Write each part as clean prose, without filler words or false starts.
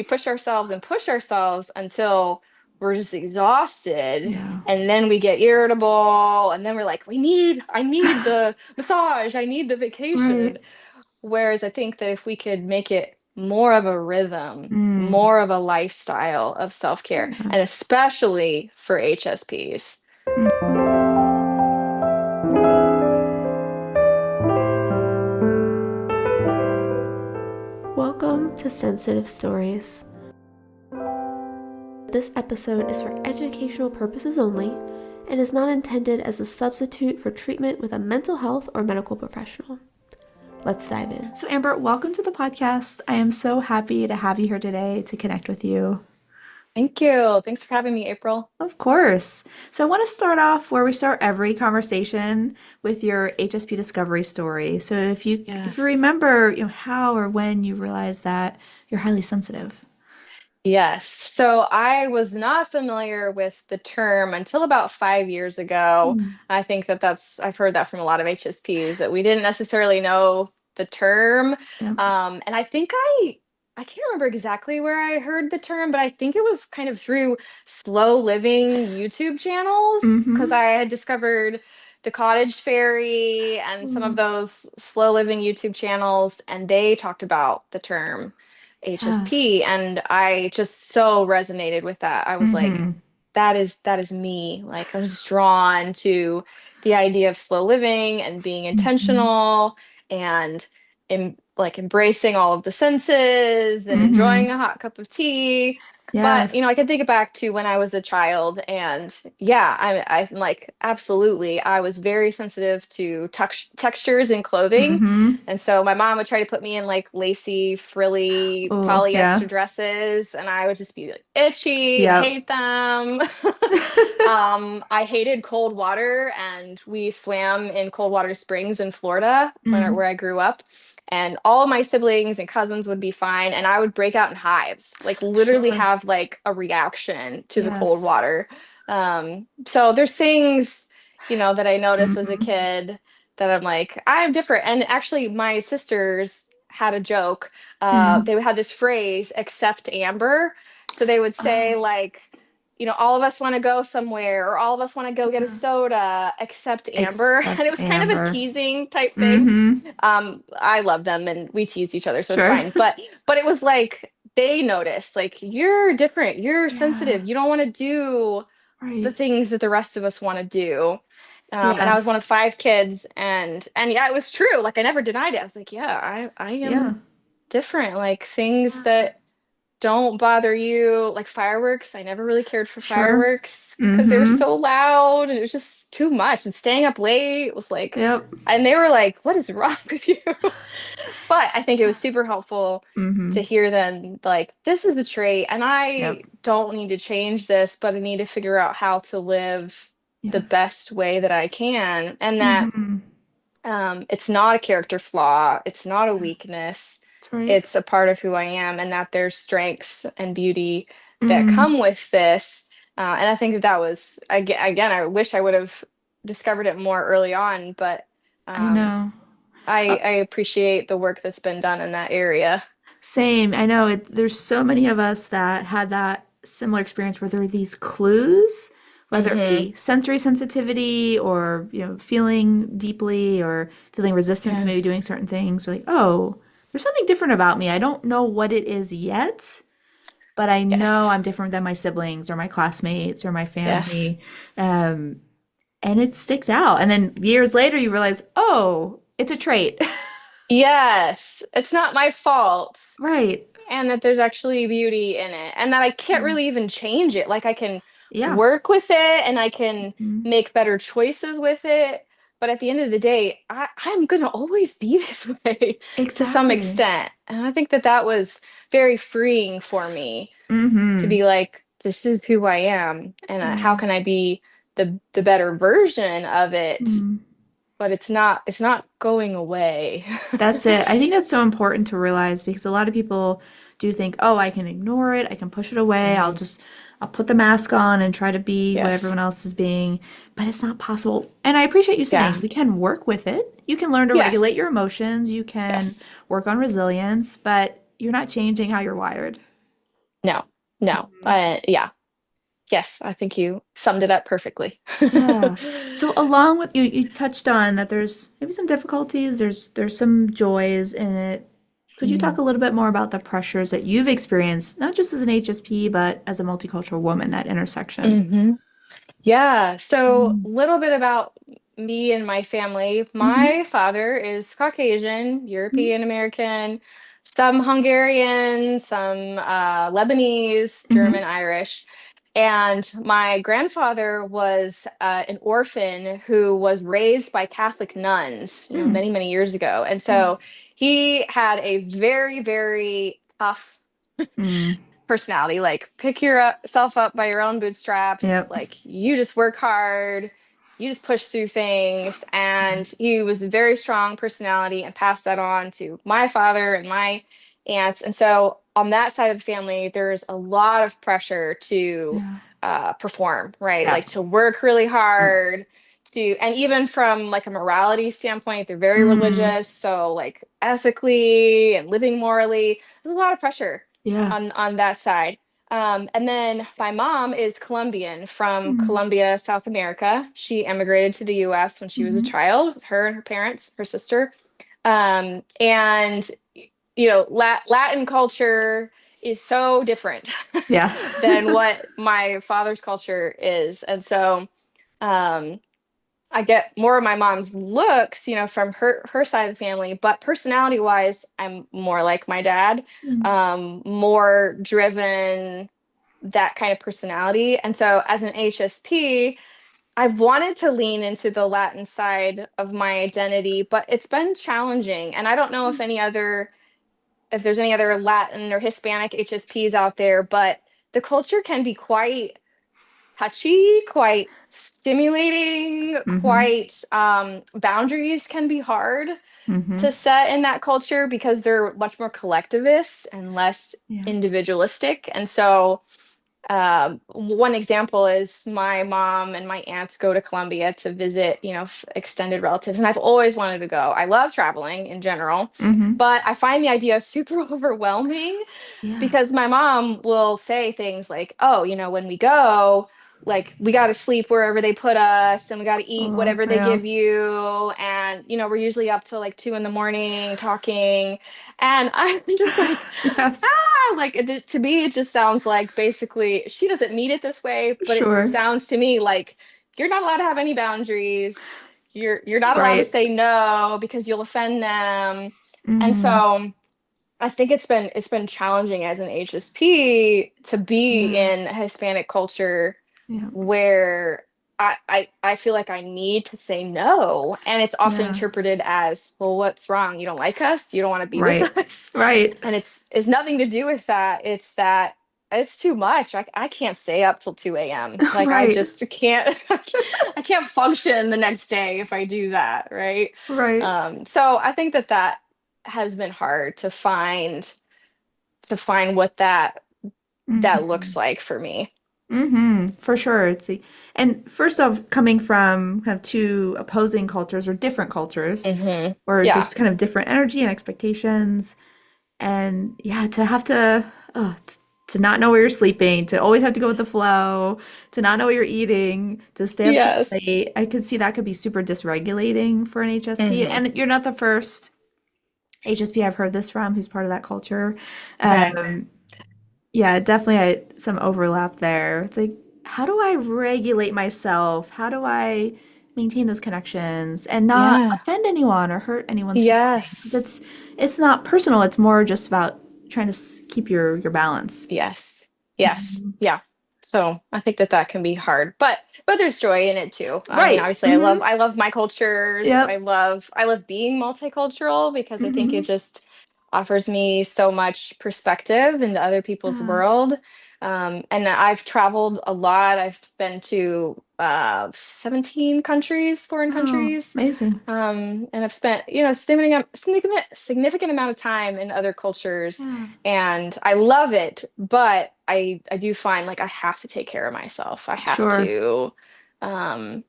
we push ourselves until we're just exhausted. Yeah. And then we get irritable. And then we're like, I need the massage. I need the vacation. Right. Whereas I think that if we could make it more of a rhythm, Mm, more of a lifestyle of self-care, and yes. especially for HSPs. Mm. Welcome to Sensitive Stories. This episode is for educational purposes only and is not intended as a substitute for treatment with a mental health or medical professional. Let's dive in. So, Amber, welcome to the podcast. I am so happy to have you here today to connect with you. Thank you. Thanks for having me, April. Of course. So I want to start off where we start every conversation with your HSP Discovery story. So if you Yes. remember, how or when you realized that you're highly sensitive. Yes. So I was not familiar with the term until about 5 years ago. Mm. I think I've heard that from a lot of HSPs that we didn't necessarily know the term. Yep. And I can't remember exactly where I heard the term, but I think it was kind of through slow living YouTube channels because Mm-hmm. I had discovered the Cottage Fairy and some of Mm. those slow living YouTube channels, and they talked about the term Yes. HSP, and I just so resonated with that. I was like, Mm-hmm. that is me. Like I was drawn to the idea of slow living and being Mm-hmm. intentional and like embracing all of the senses and Mm-hmm. enjoying a hot cup of tea. But I Yes. can think back to when I was a child, and yeah, I'm like absolutely. I was very sensitive to textures in clothing, Mm-hmm. and so my mom would try to put me in like lacy, frilly Oh, polyester yeah. dresses, and I would just be like itchy, Yep. hate them. I hated cold water, and we swam in cold water springs in Florida Mm. where I grew up. And all of my siblings and cousins would be fine, and I would break out in hives, like literally Sure. have like a reaction to the cold Yes. water. So there's things, that I noticed as a Mm-hmm. kid that I'm like, I'm different. And actually, my sisters had a joke. Mm. They had this phrase, "accept Amber." So they would say, Oh, like, all of us want to go somewhere, or all of us want to go get a yeah. soda, except Amber. And it Except was kind of a Amber. teasing type thing. Mm-hmm. I love them and we teased each other, so it's Sure. fine. But it was like they noticed, like, you're different, you're Yeah. sensitive, you don't want to do the Right. things that the rest of us want to do. And I was one Yes. of five kids, and yeah, it was true. Like I never denied it. I was like, yeah, I Yeah. am different. Like things Yeah. that don't bother you, like fireworks. I never really cared for Sure. fireworks because they were Mm-hmm. so loud and it was just too much. And staying up late was like, Yep. and they were like, "What is wrong with you?" But I think it was super helpful to Mm-hmm. hear then, like, this is a trait, and I Yep. don't need to change this, but I need to figure out how to live the Yes. best way that I can, and that Mm-hmm. it's not a character flaw, it's not a weakness, That's right. it's a part of who I am, and that there's strengths and beauty that Mm. come with this. And I think that was again, I wish I would have discovered it more early on, but I um, know. I appreciate the work that's been done in that area. Same. I know there's so many of us that had that similar experience where there are these clues, whether it Hmm. be sensory sensitivity or, feeling deeply or feeling resistant to maybe Yes. doing certain things. We're like, oh, there's something different about me. I don't know what it is yet, but I know Yes. I'm different than my siblings or my classmates or my Yes. family. Um, and it sticks out. And then years later, you realize, oh, it's a trait. Yes. It's not my fault. Right. And that there's actually beauty in it. And that I can't Yeah. really even change it. Like I can Yeah. work with it and I can Mhm. make better choices with it. But at the end of the day, I'm gonna always be this way to some Exactly. extent. And I think that that was very freeing for me to Mm-hmm. be like, this is who I am, and how Yeah. can I be the better version of it? Mm. But it's not going away. That's it. I think that's so important to realize because a lot of people do think, oh, I can ignore it, I can push it away, Mhm. I'll put the mask on and try to be what Yes. everyone else is being, but it's not possible. And I appreciate you Yeah. saying we can work with it. You can learn to regulate Yes. your emotions, you can Yes. work on resilience, but you're not changing how you're wired. No, no. Mhm. Yeah. Yes, I think you summed it up perfectly. Yeah. So along with you touched on that there's maybe some difficulties, there's some joys in it. Could you talk a little bit more about the pressures that you've experienced, not just as an HSP, but as a multicultural woman, that intersection? Mm-hmm. Yeah, so Mm. a little bit about me and my family. Mm-hmm. My father is Caucasian, Mm-hmm. European American, some Hungarian, some Lebanese, Mm-hmm. German, Irish. And my grandfather was an orphan who was raised by Catholic nuns, Mm. many, many years ago. And Yeah. so he had a very, very tough Mm. personality. Like, pick yourself up by your own bootstraps. Yep. Like, you just work hard, you just push through things. And he was a very strong personality and passed that on to my father and my aunts. And so, on that side of the family, there's a lot of pressure to Yeah. perform, right? Yeah. Like, to work really Yep. hard. And even from like a morality standpoint, they're very Mm. religious. So, like, ethically and living morally, there's a lot of pressure Yeah. on that side. And then my mom is Colombian from Mm. Colombia, South America. She immigrated to the US when she was a Mm-hmm. child with her and her parents, her sister. And Latin culture is so different Yeah. than what my father's culture is. And so um I get more of my mom's looks, from her side of the family, but personality wise, I'm more like my dad, Mm. more driven, that kind of personality. And so as an HSP, I've wanted to lean into the Latin side of my identity, but it's been challenging. And I don't know if there's any other Latin or Hispanic HSPs out there, but the culture can be quite touchy, quite stimulating, Mm-hmm. quite boundaries can be hard Mm-hmm. to set in that culture because they're much more collectivist and less Yeah. individualistic. And so one example is my mom and my aunts go to Colombia to visit, extended relatives, and I've always wanted to go. I love traveling in general, Mm-hmm. but I find the idea super overwhelming Yeah. because my mom will say things like, "Oh, when we go, like, we got to sleep wherever they put us and we got to eat Oh, whatever they yeah. give you, and we're usually up till like 2 in the morning talking." And I'm just like, Yes. ah, like, to me it just sounds like, basically, she doesn't mean it this way, but it Sure. sounds to me like you're not allowed to have any boundaries. You're not allowed to Right. say no because you'll offend them. And Mm-hmm. so I think it's been challenging as an HSP to be Yeah. in Hispanic culture Yeah. where I feel like I need to say no. And it's often Yeah. interpreted as, well, what's wrong? You don't like us? You don't want to be with Right. us? Right. And it's nothing to do with that. It's that it's too much. I can't stay up till 2 a.m. Like, I Right. just can't I can't function the next day if I do that, right? Right. So I think that has been hard to find what that Mm-hmm. looks like for me. Mm-hmm. For sure. And first off, coming from kind of two opposing cultures or different cultures, Hmm. or Yeah. just kind of different energy and expectations, and yeah, to not know where you're sleeping, to always have to go with the flow, to not know what you're eating, to stay up super Yes. late. I could see that could be super dysregulating for an HSP. Hmm. And you're not the first HSP I've heard this from who's part of that culture. Okay. Um, yeah, definitely some overlap there. It's like, how do I regulate myself? How do I maintain those connections and not Yeah. offend anyone or hurt anyone's feelings? Because Yes. it's not personal. It's more just about trying to keep your balance. Yes. Yes. Mhm. Yeah. So I think that can be hard, but there's joy in it too. I mean, Right. obviously, I love Hmm. I love my cultures. I Yep. love I love being multicultural because I think it Hmm. just offers me so much perspective into other people's Yeah. world. And I've traveled a lot. I've been to 17 countries, foreign Oh, countries. amazing. And I've spent, significant amount of time in other cultures, Yeah. and I love it, but I do find like I have to take care of myself. I have Sure. to um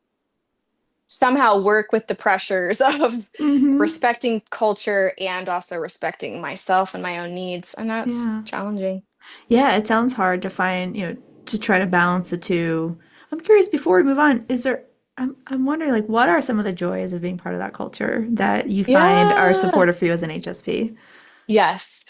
somehow work with the pressures of Hmm. respecting culture and also respecting myself and my own needs, and that's Yeah. challenging. Yeah, it sounds hard to find, to try to balance the two. I'm curious, before we move on, I'm wondering, like, what are some of the joys of being part of that culture that you find are Yeah. supportive for you as an HSP? Yes.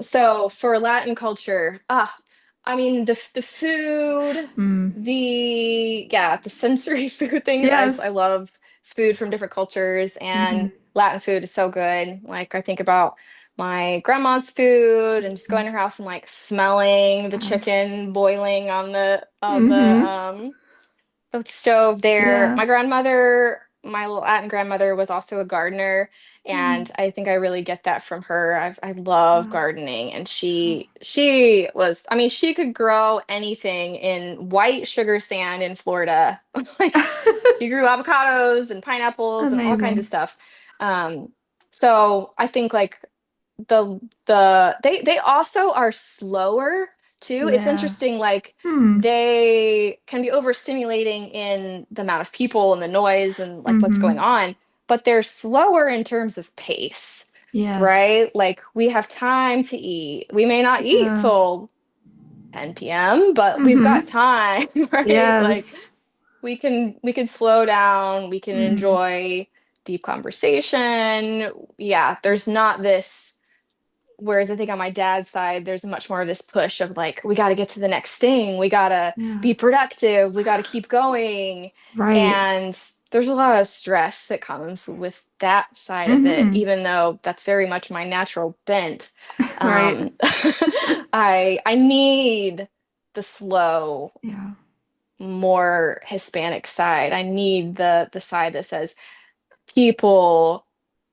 So for Latin culture, I mean the food, Mm. the sensory food things. I Yes. love food from different cultures, and Hmm. Latin food is so good. Like I think about my grandma's food and just going to her house and like smelling the Yes. chicken boiling on Hmm. the stove there. Yeah. My Latin grandmother was also a gardener, and Mm. I think I really get that from her. I love Wow. gardening, and she was, I mean, she could grow anything in white sugar sand in Florida. Like she grew avocados and pineapples and all kinds of Amazing. stuff. Um, so I think like they also are slower too. It's Yeah. interesting, like Hmm. they can be overstimulating in the amount of people and the noise and like what's going Hmm. on, but they're slower in terms of pace, Yes. right? Like we have time to eat. We may not eat Yeah. till 10 p.m., but we've got Hmm. time, right? Like Yes. we can slow down, we can Mm. enjoy deep conversation. Yeah, there's not this. Whereas I think on my dad's side, there's much more of this push of like, we got to get to the next thing. We got to Yeah. be productive. We got to keep going. Right. And there's a lot of stress that comes with that side of it, Hmm. even though that's very much my natural bent. Right. Um, I need the slow, Yeah. more Hispanic side. I need the side that says people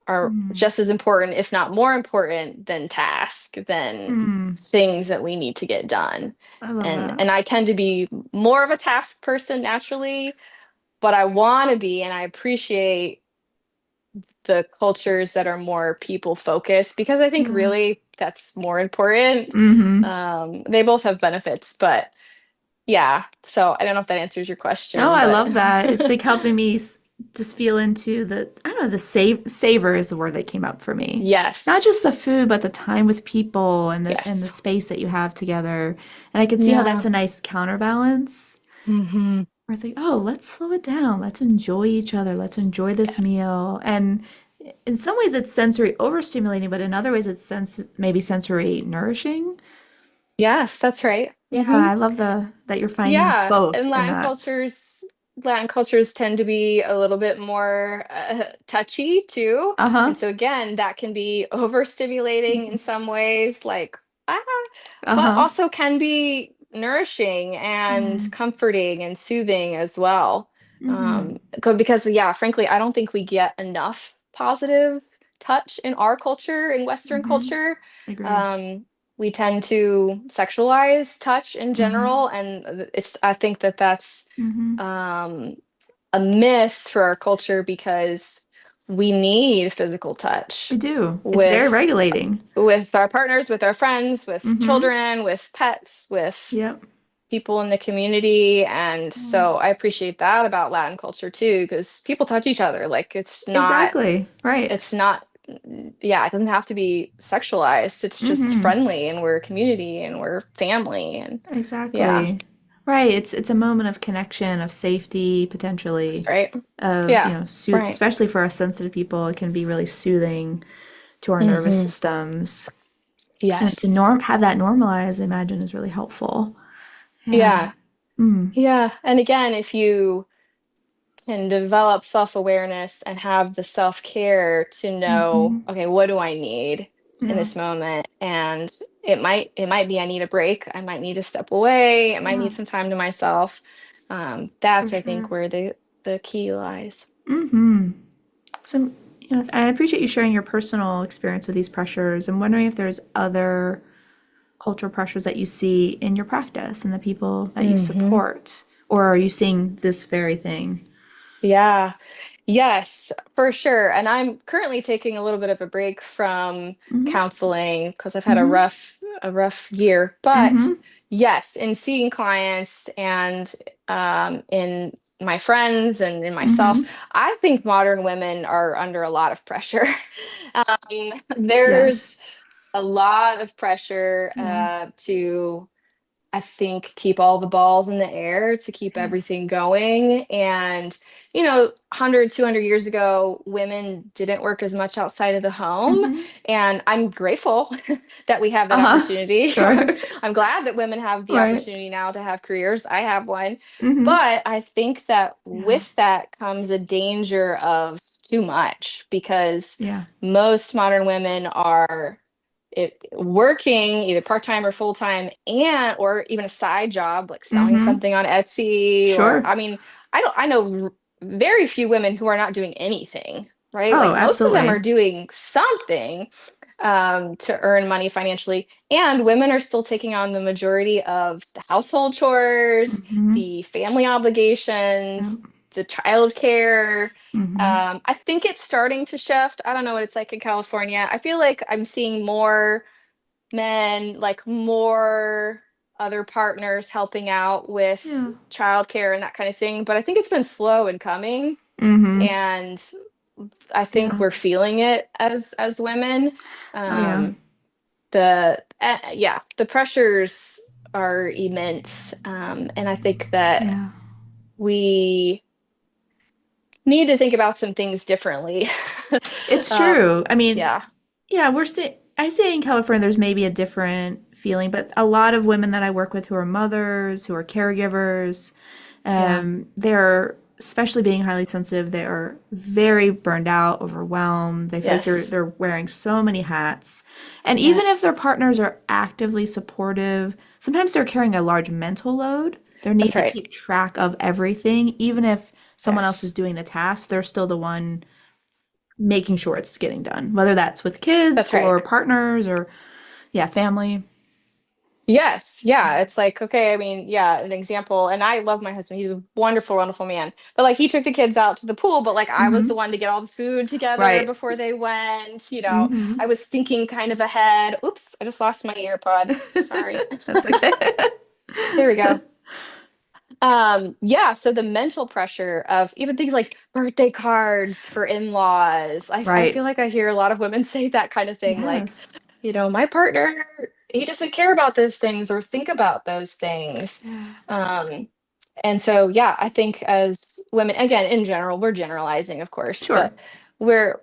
are Mm. just as important, if not more important, than task, than Mm. things that we need to get done. I love And that. and I tend to be more of a task person naturally, but I want to be, and I appreciate the cultures that are more people focused because I think Yeah. really that's more important. Hmm. They both have benefits, but yeah. So I don't know if that answers your No, question, I but love that. It's like helping me just feel into the, I don't know, the savor is the word that came up for me. Not yes, just the food, but the time with people and the yes, space that you have together. And I can see how yeah. that's a nice counterbalance. Hmm. Where it's like, oh, let's slow it down. Let's enjoy each other. Let's enjoy this Yes. meal. And in some ways, it's sensory overstimulating, but in other ways, it's maybe sensory nourishing. Yes, that's right. Yeah, Hmm. I love the that you're finding Yeah, both and in that. Latin cultures tend to be a little bit more touchy too. Uh-huh. And so again, that can be overstimulating in some ways, like ah, but Uh-huh. also can be nourishing and Mm. comforting and soothing as well. Mm-hmm. Because yeah, frankly, I don't think we get enough positive touch in our culture, in Western Mm-hmm. culture. Agreed. Um, we tend to sexualize touch in Mm-hmm. general, and I think that that's Mm-hmm. um, a miss for our culture because we need physical We touch do. It's very with regulating. our partners, with our friends, with Mm-hmm. children, with pets, with Yep. people in the community. And Yeah. so I appreciate that about Latin culture too, because people touch each other. Like Exactly. Right. it's not, yeah, it doesn't have to be sexualized. It's just Mm-hmm. friendly, and we're a community and we're family. And yeah, Exactly. Right. It's a moment of connection, of safety, that's potentially, right. of, Yeah, right. especially for us sensitive people, it can be really soothing to our nervous Hmm. systems. And to Yes. have that normalized, I imagine, is really helpful. Yeah. Yeah. Mm. Yeah. And again, if you can develop self-awareness and have the self-care to know, Mm-hmm. okay, what do I need in Yeah. this moment? And it might be I need a break. I might need to step away. I might Yeah. need some time to myself. For That's I think sure. where the key lies. Mm-hmm. So, I appreciate you sharing your personal experience with these pressures. I'm wondering if there's other cultural pressures that you see in your practice and the people that you Hmm. support, or are you seeing this very thing? Yeah. Yes, for sure. And I'm currently taking a little bit of a break from Mm-hmm. counseling because I've had a Mm-hmm. rough year. But Mm-hmm. yes, in seeing clients and in my friends and in myself, Mm-hmm. I think modern women are under a lot of pressure. Yes. a lot of pressure Yeah. to, I think, keep all the balls in the air, to keep Yes. everything going. And, 100, 200 years ago, women didn't work as much outside of the home. Mm-hmm. And I'm grateful that we have that Uh-huh. opportunity. Sure. I'm glad that women have the Right. opportunity now to have careers. I have one. Mm-hmm. But I think that Yeah. with that comes a danger of too much, because Yeah. most modern women are working either part-time or full-time, and or even a side job like selling Mm-hmm. something on Etsy, or Sure. I mean, I know very few women who are not doing anything, right? Oh, Like most of them are absolutely. doing something to earn money financially, and women are still taking on the majority of the household chores, Mm-hmm. the family Yeah. obligations, the childcare. Mm-hmm. I think it's starting to shift. I don't know what it's like in California. I feel like I'm seeing more men, like more other partners helping out with Yeah. childcare and that kind of thing. But I think it's been slow in coming, Mm-hmm. and I think Yeah. we're feeling it as women. Oh, yeah. Um, the pressures are immense, and I think that Yeah. we need to think about some things differently. It's uh, true. I mean, yeah. yeah, I say in California there's maybe a different feeling, but a lot of women that I work with who are mothers, who are caregivers, Yeah. they're especially being highly sensitive, they are very burned out, overwhelmed. They feel like Yes. they're wearing so many hats. And even if Yes. their partners are actively supportive, sometimes they're carrying a large mental load. They need That's to right. keep track of everything. Even if someone else is Yes. doing the task, they're still the one making sure it's getting done, whether that's with kids That's right. or partners or, yeah, family. Yes. Yeah. It's like, okay, I mean, yeah, an example. And I love my husband. He's a wonderful, wonderful man. But like he took the kids out to the pool, but like I was the Hmm. one to get all the food together Right. before they went. Hmm. I was thinking kind of ahead. Oops, I just lost my earpod. Sorry. That's okay. There we go. Yeah, so the mental pressure of even things like birthday cards for in-laws. I feel Right. like I hear a lot of women say that kind of thing, like, Yes. my partner, he doesn't care about those things or think about those things. Yeah. Um, and so yeah, I think as women, again, in general, we're generalizing, of course, Sure. but we're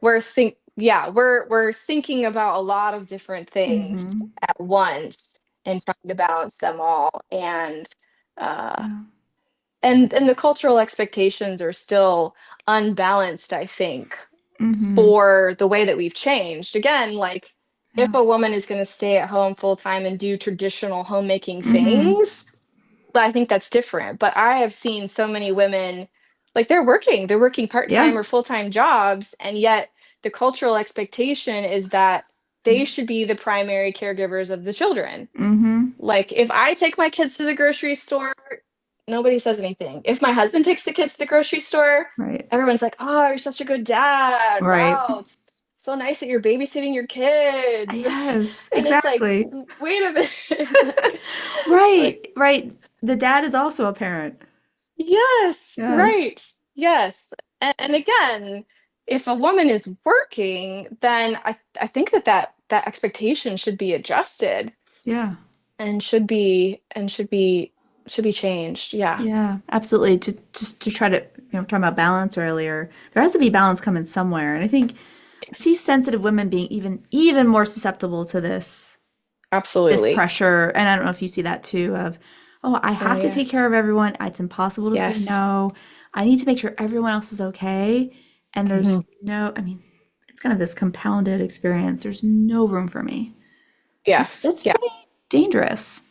thinking about a lot of different things Hmm. at once and trying to balance them all. Uh Yeah. and the cultural expectations are still unbalanced, I think, Hmm. for the way that we've changed. Again, like if Yeah. a woman is going to stay at home full time and do traditional homemaking Hmm. things, I think that's different. But I have seen so many women, like they're working Yeah. part-time or full-time jobs, and yet the cultural expectation is that they Yeah. should be the primary caregivers of the children. Hmm. Like if I take my kids to the grocery store, nobody says anything. If my husband takes the kids to the grocery store, Right. everyone's like, "Oh, you're such a good dad. Right. Wow, it's so nice that you're babysitting your kids." Yes, And it's like, exactly. Wait a minute." Right. Like, Right. The dad is also a parent. yes, Yes. right. Yes. And again, if a woman is working, then I think that expectation should be adjusted Yeah. and should be changed. Yeah. Yeah, absolutely. To just to try to, talking about balance earlier, there has to be balance coming somewhere. And I think I see Yes. sensitive women being even more susceptible to this Absolutely. pressure. And I don't know if you see that too of, oh, I Oh, have to take care yes. of everyone. It's impossible to say Yes. no. I need to make sure everyone else is okay. And there's Mhm. no, I mean, it's kind of this compounded experience. There's no room for me. Yes. That's Yeah. pretty dangerous.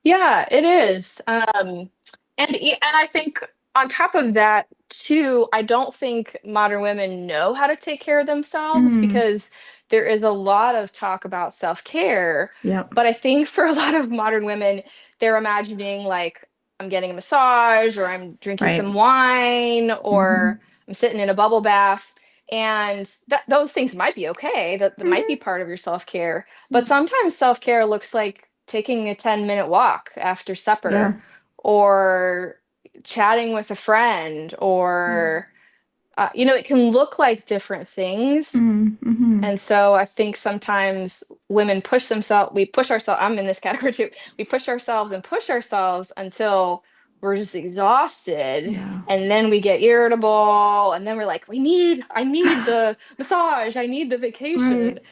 Yeah, it is. And I think on top of that too, I don't think modern women know how to take care of themselves, Mm, because there is a lot of talk about self-care. yep. But I think for a lot of modern women, they're imagining like I'm getting a massage, or I'm drinking Right. some wine, Hmm. or I'm sitting in a bubble bath. And those things might be okay. That might be Hmm. part of your self-care. But Yeah. sometimes self-care looks like taking a 10-minute walk after Yeah. supper, or chatting with a friend, Yeah. or it can look like different things. Mm-hmm. And so I think sometimes women we push ourselves, I'm in this category too. We push ourselves until we're just exhausted. Yeah. And then we get irritable. And then we're like, I need the massage, I need the vacation. Right.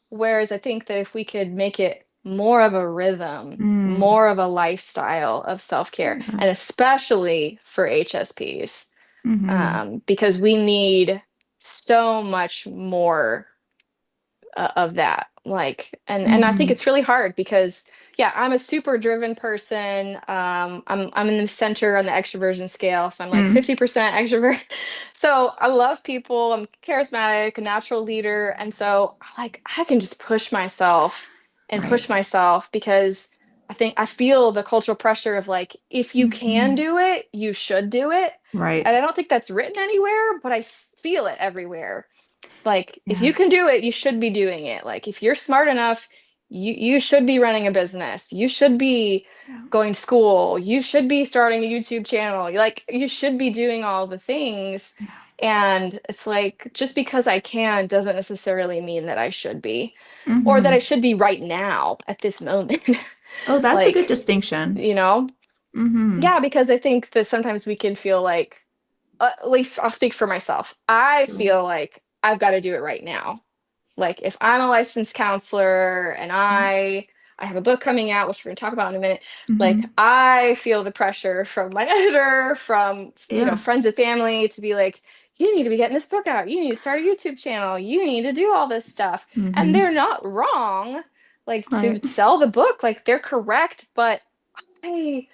Whereas I think that if we could make it more of a rhythm, Mm. more of a lifestyle of self-care, and Yes. especially for HSPs, Mm-hmm. because we need so much more of that. Like, and I think Mm-hmm. it's really hard because, yeah, I'm a super driven person. I'm in the center on the extroversion scale, so I'm like Mm. 50% extrovert. So I love people. I'm charismatic, a natural leader, and so like I can just Right. push myself because I feel the cultural pressure of like, if you can Mm-hmm. do it, you should do it. Right. And I don't think that's written anywhere, but feel it everywhere. Like, if Yeah. you can do it, you should be doing it. Like, if you're smart enough, you should be running a business. You should be Yeah. going to school. You should be starting a YouTube channel. Like, you should be doing all the things. Yeah. And it's like, just because I can doesn't necessarily mean that I should be, or that Mm-hmm. I should be right now at this moment. Oh, that's a good Like, distinction. you know? Mm-hmm. Yeah, because I think that sometimes we can feel like, at least I'll speak for myself. I Sure. feel like I've got to do it right now. Like if I'm a licensed counselor and Yeah. I have a book coming out, which we're going to talk about in a minute, like Mm-hmm. I feel the pressure from my editor, from Yeah. friends and family to be like, you need to be getting this book out. You need to start a YouTube channel. You need to do all this stuff. And Mm-hmm. they're not wrong. Like to Right. sell the book, like they're correct, but I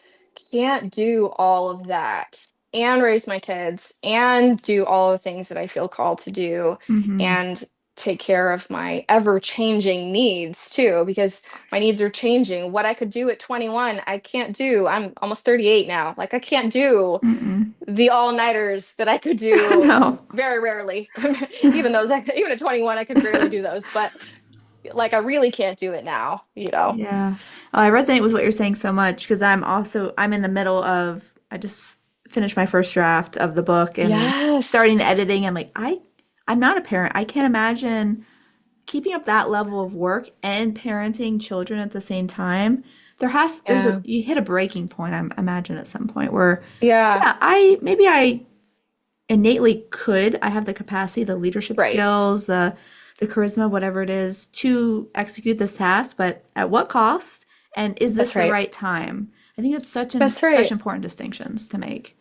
can't do all of that and raise my kids and do all the things that I feel called to do Mm-hmm. and take care of my ever changing needs too, because my needs are changing. What I could do at 21, I can't do. I'm almost 38 now. Like I can't do Mm-mm. the all-nighters that I could do No. very rarely. Even those, even at 21, I could barely do those, but like I really can't do it now, you know? Yeah. Oh, I resonate with what you're saying so much because I'm in the middle of I just finished my first draft of the book and Yes. starting the editing. I'm not a parent. I can't imagine keeping up that level of work and parenting children at the same time. Yeah. You hit a breaking point, I imagine at some point where Yeah. yeah, I innately could. I have the capacity, the leadership Right. skills, the charisma, whatever it is, to execute this task, but at what cost? And is this That's the right. right time? I think that's That's such right. important distinctions to make.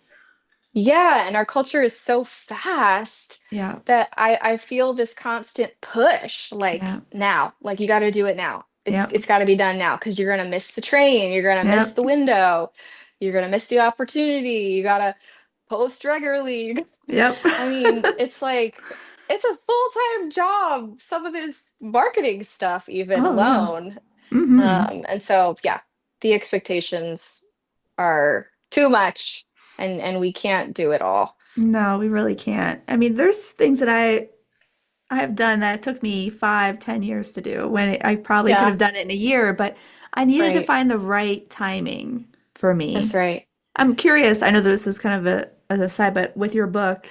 Yeah, and our culture is so fast Yeah. that I feel this constant push, like Yeah. now, like you got to do it now. Yep. It's got to be done now because you're gonna miss the train, you're gonna miss Yep. the window, you're gonna miss the opportunity. You gotta post regularly. Yep. I mean, it's like it's a full-time job. Some of this marketing stuff, even Oh yeah. alone. Mm-hmm. And so yeah, the expectations are too much and we can't do it all. No, we really can't. I mean, there's things that I have done that took me 5, 10 years to do I probably could Yeah, have done it in a year, but I needed to right. find the right timing for That's me. right. I'm curious. I know this is kind of a aside, but with your book,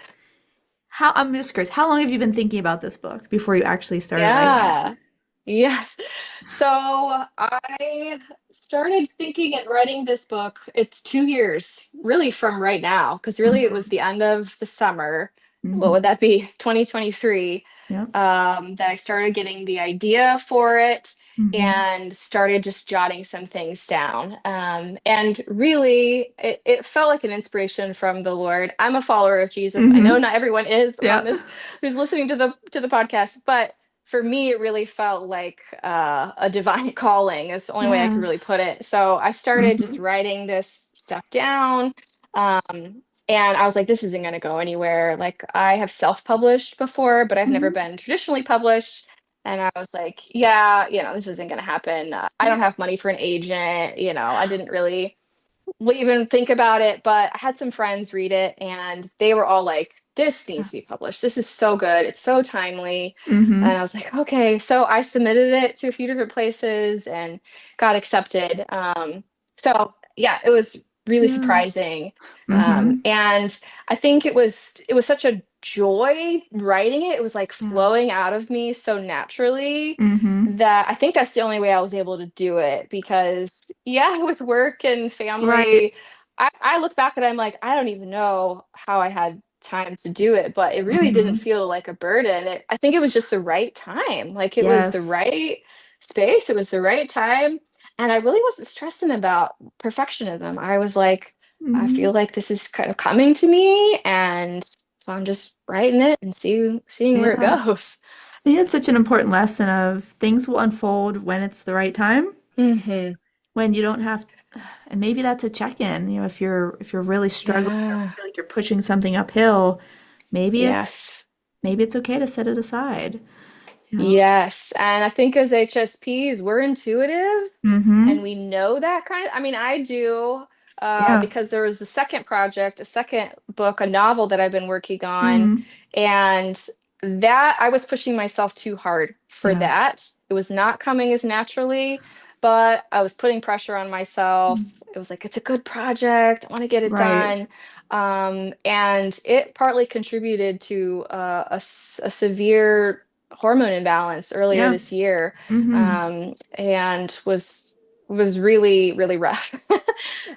how I'm just curious, how long have you been thinking about this book before you actually started writing it? Yeah. Yes. So I started thinking and writing this book. It's 2 years, really, from right now, because really it was Hmm. the end of the summer. What would Hmm. that be? 2023. Yep. That I started getting the idea for it Hmm. and started just jotting some things down. And really, it felt like an inspiration from the Lord. I'm a follower of Jesus. I know Hmm. not everyone is on Yep. this who's listening to the podcast, but for me, it really felt like a divine calling. Is the only way I could really put Yes. it. So I started just Hmm. writing this stuff down. And I was like, this isn't going to go anywhere. Like, I have self-published before, but I've never Hmm. been traditionally published. And I was like, yeah, this isn't going to happen. I Yeah. don't have money for an agent. I didn't really even think about it, but I had some friends read it and they were all like, this needs to be published. This is so good. It's so timely. And Hmm. I was like, okay. So I submitted it to a few different places and got accepted. So yeah, it was. really Yeah. surprising. Mm-hmm. And I think it was such a joy writing it. It was like Yeah. flowing out of me so naturally Mm-hmm. that I think that's the only way I was able to do it because yeah, with work and Right. family, I look back and I'm like, I don't even know how I had time to do it, but it really didn't Mm-hmm. feel like a burden. I think it was just the right time. Like it was the Yes. right space, it was the right time. And I really wasn't stressing about perfectionism. I was like, I feel Mm-hmm. like this is kind of coming to me, and so I'm just writing it and seeing where it Yeah. goes. I think it's such an important lesson of things will unfold when it's the right time, Hmm. when you don't have, and maybe that's a check-in, if you're really struggling or Yeah. feel like you're pushing something uphill, maybe it's Yes. maybe it's okay to set it aside, you know? Yes. And I think as HSPs, we're intuitive and Mm-hmm. we know that kind of, I mean, I do, Yeah. because there was a second project, a second book, a novel that I've been working on, Mm. and that I was pushing myself too hard for Yeah. that. It was not coming as naturally, but I was putting pressure on myself. Mm. It was like, it's a good project. I want to get it Right. done. And it partly contributed to a severe hormone imbalance earlier Yeah. this year, Mm-hmm. and was really really rough.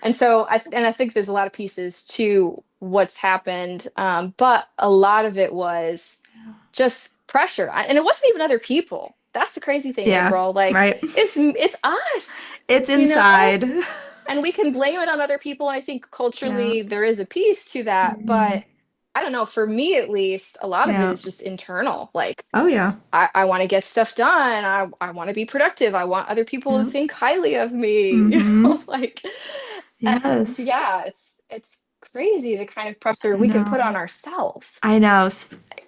And so I think there's a lot of pieces to what's happened, but a lot of it was just pressure. And it wasn't even other people. That's the crazy thing, Yeah. April. Like Right. it's us, It's you know? inside. And we can blame it on other people. I think Yeah. culturally there is a piece to that, Mm-hmm. but I don't know, for me at least, a lot of it Yeah. is just internal. Like Oh yeah. I want to get stuff done. I want to be productive. I want other people to Yeah. think highly of me. Mm-hmm. Like, and Yes. yeah, it's crazy the kind of pressure I we can put know. on ourselves. I know.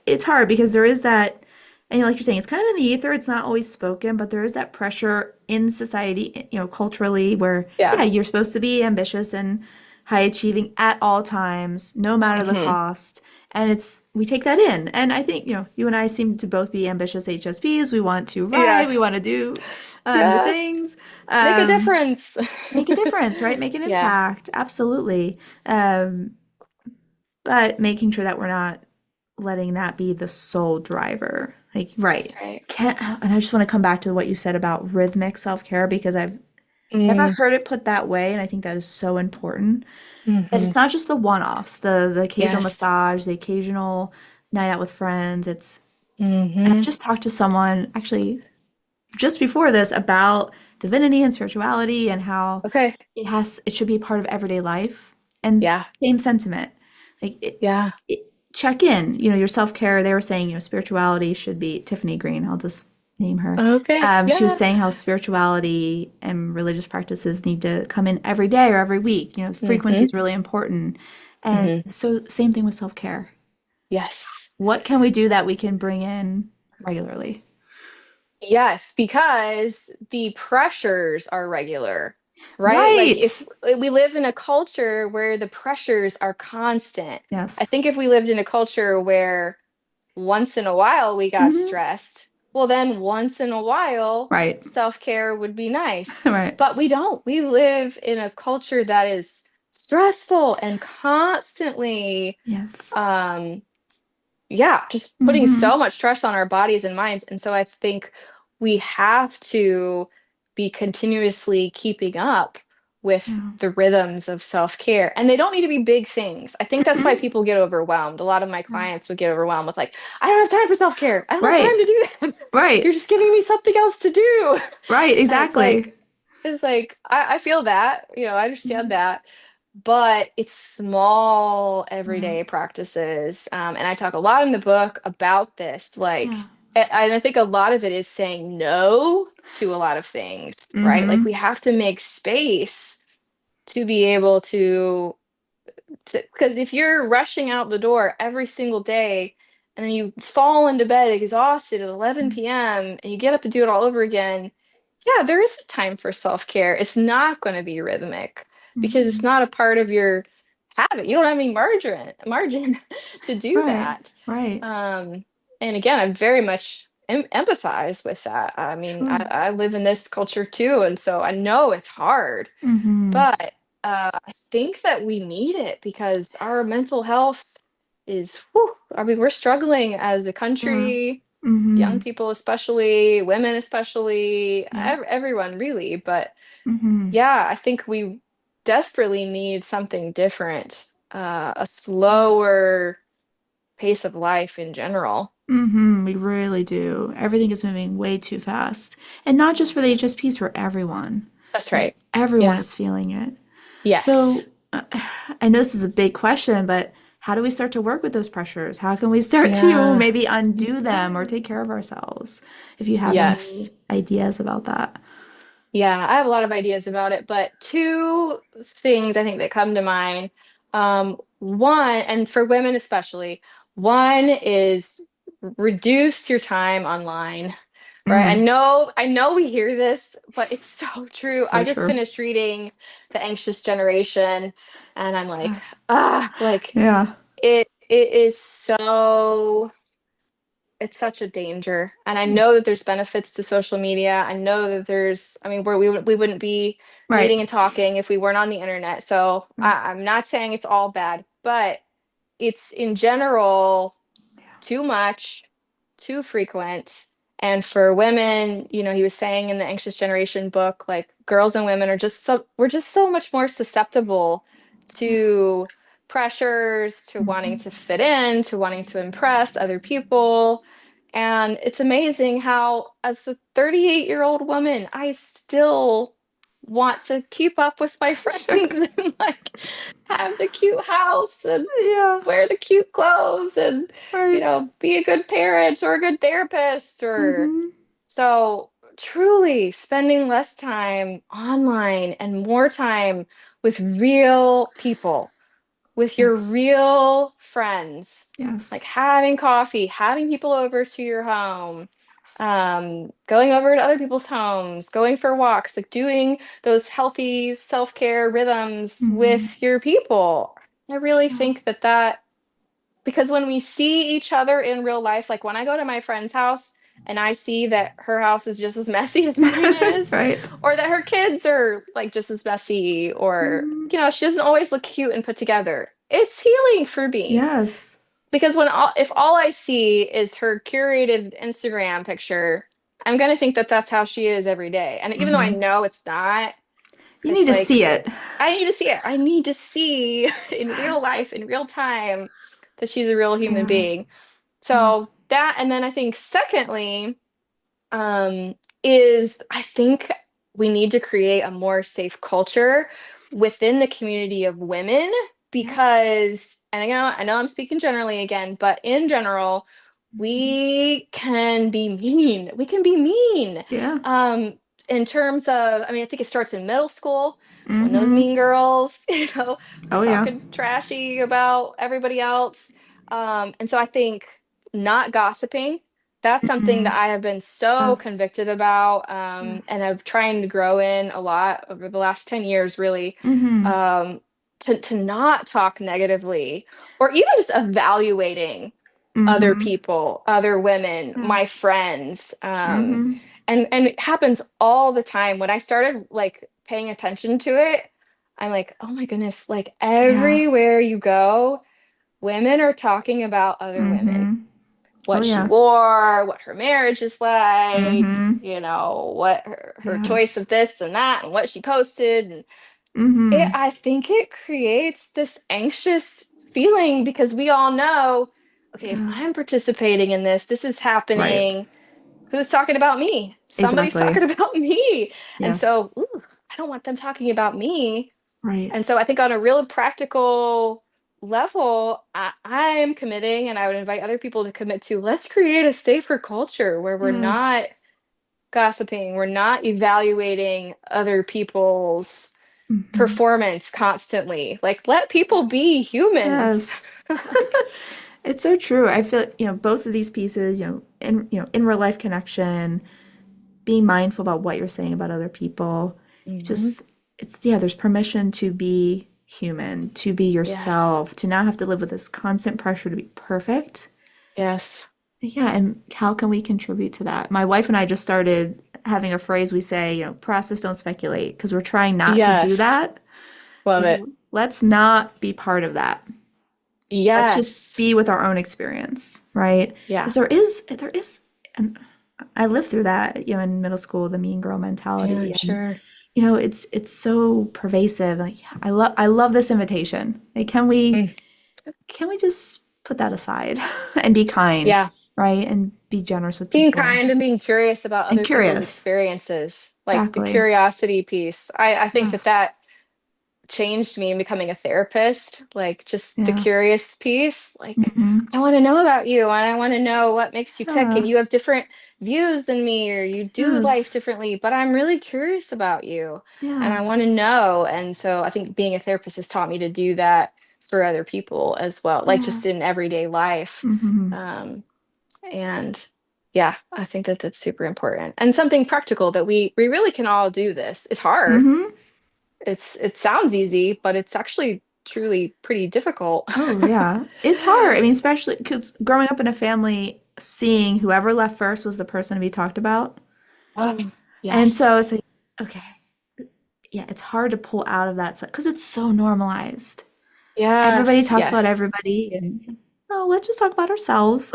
It's hard because there is that, and like you're saying, it's kind of in the ether. It's not always spoken, but there is that pressure in society, culturally, where, Yeah. yeah, you're supposed to be ambitious and high achieving at all times, no matter the Hmm. cost. And we take that in. And I think, you and I seem to both be ambitious HSPs. We want to write, we Yes. want to do new Yes. things, Make a difference. make a difference, right? Make an Yeah. impact. Absolutely. Um, but making sure that we're not letting that be the sole driver. Like, That's right. right. And I just want to come back to what you said about rhythmic self-care because I've never Mm, heard it put that way, and I think that is so important. That hmm. it's not just the one-offs, the occasional Yes. massage, the occasional night out with friends. And I Hmm. just talked to someone actually just before this about divinity and spirituality and how Okay. it should be a part of everyday life. And Yeah. same sentiment. Like Yeah. check in, your self-care. They were saying, spirituality should be Tiffany Green. I'll just name her. Okay. She was Yeah. saying how spirituality and religious practices need to come in every day or every week. Frequency Hmm. is really important. And Hmm. so same thing with self-care. Yes. What can we do that we can bring in regularly? Yes, because the pressures are regular, right? Like Right. if we live in a culture where the pressures are constant. I Yes. think if we lived in a culture where once in a while we got Hmm. stressed, well, then once in a while Right. self-care would be nice. Right. But we don't. We live in a culture that is stressful and constantly Yes. um yeah, just putting Hmm. so much stress on our bodies and minds. And so I think we have to be continuously keeping up with Yeah. the rhythms of self-care. And they don't need to be big things. I think that's why Hmm. people get overwhelmed. A lot of my clients would get overwhelmed with like, I don't have time for self-care. I don't have Right. time to do that. You're Right. just giving me something else to do. Right. And Exactly. it's like I feel that, I understand Mhm. that, but it's small Yeah. everyday practices. And I talk a lot in the book about this. Yeah. Like, and I think a lot of it is saying no to a lot of things, right? Like, Hmm. we have to make space to be able because if you're rushing out the door every single day and then you fall into bed exhausted at 11 p.m. and you get up to do it all over again, yeah, there is a time for self-care. It's not going to be rhythmic because it's Hmm. not a part of your habit. You don't have any margin to do Right. that. Right. Um, and again, I very much empathize with that. I mean, Sure. I live in this culture too, and so I know it's hard, Hmm. but I think that we need it because our mental health is, whew, I mean, we're struggling as a Yeah. country, young Mm-hmm. people especially, women especially, Yeah. everyone really. But Mm-hmm. yeah, I think we desperately need something different, a Yeah. slower pace of life in general. Mm-hmm. We really do. Everything is moving way too fast. And not just for the HSPs, for everyone. That's You know, right. everyone Yeah. is feeling it. Yes. So I know this is a big question, but how do we start to work with those pressures? How can we start to Yeah. maybe undo them or take care of ourselves? If you have Yes. any ideas about that. Yeah, I have a lot of ideas about it, but two things I think that come to mind. One, and for women especially, one is reduce your time online, right? Mm, I know we hear this, but it's so true. I so just true. finished reading The Anxious Generation, and I'm like, ah, like Yeah. it is so it's such a danger. And I know that there's benefits to social media. I know that there's, I mean, we wouldn't be Right. meeting and talking if we weren't on the internet. So Right. I'm not saying it's all bad, but it's in general too much, too frequent. And for women, he was saying in the Anxious Generation book, like girls and women are we're just so much more susceptible Yeah. to pressures, to wanting Mm-hmm. to fit in, to wanting to impress other people. And it's amazing how, as a 38-year-old woman, I still want to keep up with my friends Sure. and like have the cute house and Yeah. wear the cute clothes and Right. be a good parent or a good therapist or Mm-hmm. so truly spending less time online and more time with real people, with your Yes. real friends, like Yes. having coffee, having people over to your home, Yes. going over to other people's homes, going for walks, like doing those healthy self-care rhythms Mm-hmm. with your people. I really Yeah. think that because when we see each other in real life, like when I go to my friend's house and I see that her house is just as messy as mine is, Right. or that her kids are like just as messy, or, Mm-hmm. she doesn't always look cute and put together, it's healing for me. Yes. Because if all I see is her curated Instagram picture, I'm gonna think that that's how she is every day. And even though I Mm-hmm. know it's not, You need it's to like see it. I need to see it. I need to see in real life, in real time, that she's a real human Yeah. being. So Yes. that, and then I think secondly, um, is I think we need to create a more safe culture within the community of women Yeah. because, and I know I'm speaking generally again, but in general, Mhm. we can be mean. We can be mean. Yeah. Um, in terms of, I mean, I think it starts in middle school when those Mm-hmm. mean girls, are Oh yeah. talking trashy about everybody else. And so I think not gossiping, that's something Mm-hmm. that I have been so Yes. convicted about, Yes. and I've trying to grow in a lot over the last 10 years, really, Mm-hmm. um, to not talk negatively or even just evaluating other Mm-hmm. people, other women, my Yes. friends. Mm-hmm. And it happens all the time. When I started like paying attention to it, I'm like, oh my goodness, like Yeah. everywhere you go, women are talking about other women, Mm-hmm. Oh what she yeah. wore, what her marriage is like, Mm-hmm. what her choice Yes. of this and that, and what she posted. And Mm-hmm. I think it creates this anxious feeling because we all know, okay, if Yeah. I'm participating in this, this is Right. happening. Who's talking about me? Somebody's Exactly. talking about me. And Yes. so, ooh, I don't want them talking about me. Right. And so I think on a real practical level, I'm committing, and I would invite other people to commit to, let's create a safer culture where we're not Yes. gossiping, we're not evaluating other people's Mm-hmm. performance constantly. Like, let people be humans. Yes. Like, It's so true. I feel, both of these pieces, in real life connection, being mindful about what you're saying about other people. mhm. Just, yeah, there's permission to be human, to be Yes, yourself, to not have to live with this constant pressure to be perfect. yes, Yeah, and how can we contribute to that? My wife and I just started having a phrase we say, process, don't speculate, because we're trying not to do yes. that. Love Like, it. let's not be part of that. Let's just Yes. be with our own experience, right? Yeah. Because there is, and I lived through that, in middle school, the mean girl Yeah, mentality, and sure. it's so pervasive. Like, I love this invitation. Like, Mm. can we just put that aside and be kind, Yeah. right? And be generous with Being people kind and being curious about and other people's curious. experiences, like the Exactly. curiosity piece. I think that Yes. that changed me in becoming a therapist, like just the Yeah. curious piece. Like, Hmm. I want to know about you and I want to know what makes you tick. And Yeah. you have different views than me, or you do life Yes. differently, but I'm really curious about you and Yeah. I want to know. And so I think being a therapist has taught me to do that for other people as well, like Yeah. just in everyday life. Hmm. Um, and yeah, I think that that's super important and something practical that we really can all do this. It's hard. Hmm. It sounds easy, but it's actually truly pretty difficult. Oh, yeah. It's hard. I mean, especially because growing up in a family, seeing whoever left first was the person to be talked about. And Yes. so it's like, okay, yeah, it's hard to pull out of that because it's so normalized. Everybody Yes. talks about Yes. everybody, and it's like, oh, let's just talk about ourselves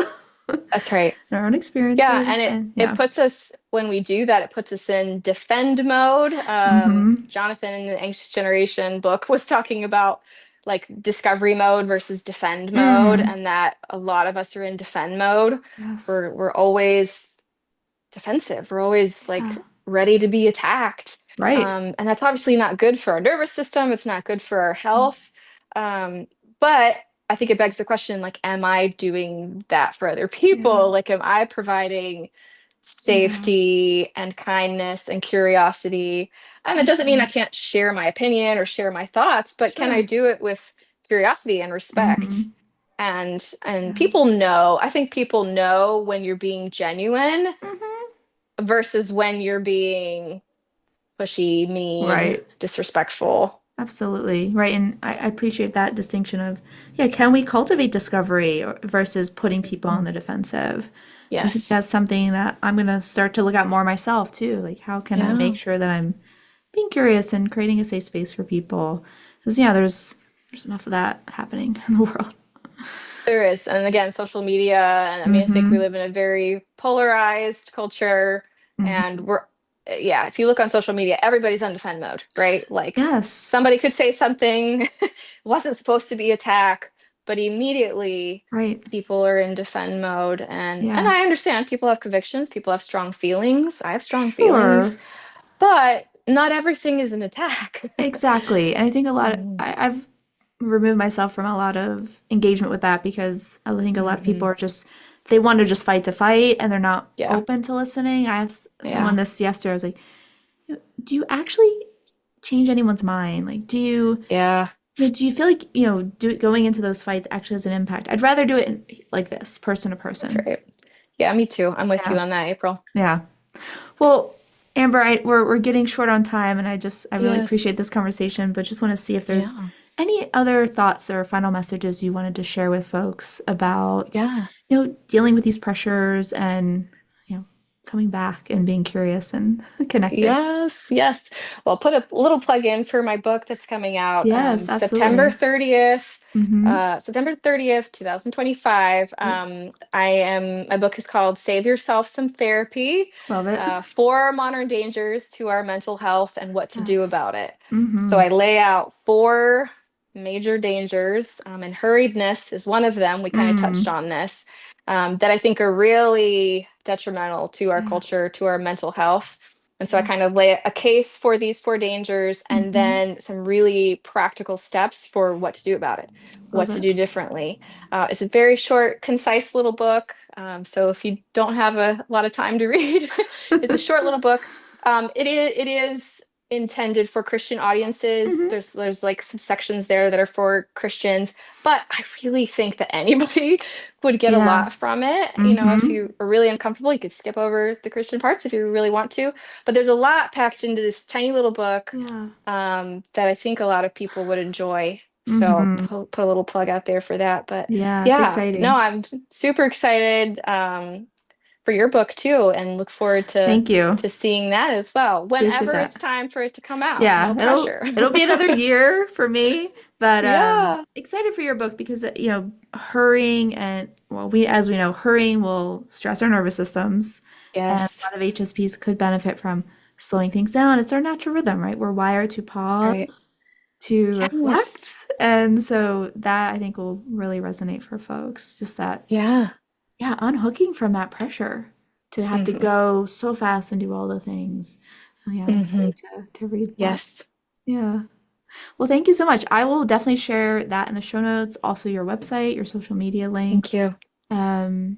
and That's right. our own Yeah, and experiences. it And it yeah. puts us when we do that, it puts us in defend mode. Hmm. Jonathan in the Anxious Generation book was talking about like discovery mode versus defend mode, Mm. and that a lot of us are in defend mode. Yes. We're always defensive. We're always Yeah. like ready to be attacked. Right. And that's obviously not good for our nervous system. It's not good for our health. Um, but I think it begs the question, like, am I doing that for other Yeah. people? Like, am I providing Yeah. safety and kindness and curiosity? And it doesn't mean I Hmm. can't share my opinion or share my thoughts, but can I Sure. do it with curiosity and respect? Hmm. And Yeah. people know, I think people know when you're being genuine Hmm. versus when you're being pushy, mean, Right. disrespectful. Absolutely. Right. And I appreciate that distinction of, yeah, can we cultivate discovery versus putting people on Mhm. the defensive? I think Yes. that's something that I'm going to start to look at more myself too. Like, how can I Yeah. make sure that I'm being curious and creating a safe space for people? Because, yeah, there's enough of that happening in the world. There is. And again, social media, and I mean, I think we Mm-hmm. live in a very polarized culture, and Mm-hmm. yeah, if you look on social media, everybody's on defend mode, right? Like Yes. somebody could say something wasn't supposed to be attack, but immediately Right. people are in defend mode. And Yeah. I understand people have convictions, people have strong feelings. I have strong feelings, Sure. but not everything is an attack. Exactly. And I think Mhm. I've removed myself from a lot of engagement with that because I think a lot of people Mhm. are just, they want to just fight to fight and they're not Yeah. open to listening. I asked someone Yeah. this yesterday, I was like, do you actually change anyone's mind? Like, Yeah. do you feel like, going into those fights actually has an impact? I'd rather do it like this, person to That's person. right. Yeah, me too. I'm with you Yeah. on that, April. Yeah. Well, Amber, we're getting short on time, and I really Yes. appreciate this conversation, but just want to see if there's Yeah. any other thoughts or final messages you wanted to share with folks about, Yeah. dealing with these pressures and, coming back and being curious and connected. Yes, yes. Well, put a little plug in for my book that's coming out Yes, September absolutely. 30th. Mm-hmm. September 30th, 2025. Yep. My book is called Save Yourself Some Therapy, Love it. Four Modern Dangers to Our Mental Health and What to Do Yes. About It. So Mm-hmm. I lay out four major dangers, and hurriedness is one of them. We kind of touched Mm. on this, that I think are really detrimental to our Yeah. culture, to our mental health. And so I Yeah. kind of lay a case for these four dangers and Mm-hmm. then some really practical steps for what to do about it, what Love to it. do differently. It's a very short, concise little book. So if you don't have a lot of time to read, it's a short little book. It is intended for Christian audiences. Mm-hmm. There's like some sections there that are for Christians, but I really think that anybody would get a Yeah. lot from it. If Mm-hmm. you are really uncomfortable, you could skip over the Christian parts if you really want to. But there's a lot packed into this tiny little book, Yeah. that I think a lot of people would enjoy. So Mm-hmm. put a little plug out there for that. But Yeah, it's yeah, no, exciting. I'm super excited. for your book too, and look forward Thank you. to seeing that as well. Appreciate Whenever it's that. time for it to come out. Yeah, No it'll pressure. it'll be another year for me, but Yeah. excited for your book because hurrying and well, we know, hurrying will stress our nervous systems, and a Yes. lot of HSPs could benefit from slowing things down. It's our natural rhythm, right? We're wired to That's right. pause, to Yes. reflect, and so that I think will really resonate for folks. Just that, Yeah. yeah, unhooking from that pressure to have to Hmm. go so fast and do all the things. Oh, yeah, I'm Hmm. excited to read more. Yes. Yeah. Well, thank you so much. I will definitely share that in the show notes, also your website, your social media Thank links. you. Um,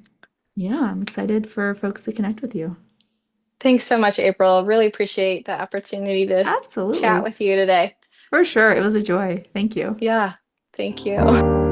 yeah, I'm excited for folks to connect with you. Thanks so much, April. Really appreciate the opportunity to chat Absolutely. with you today. For sure. It was a joy. Thank you. Yeah. Thank you.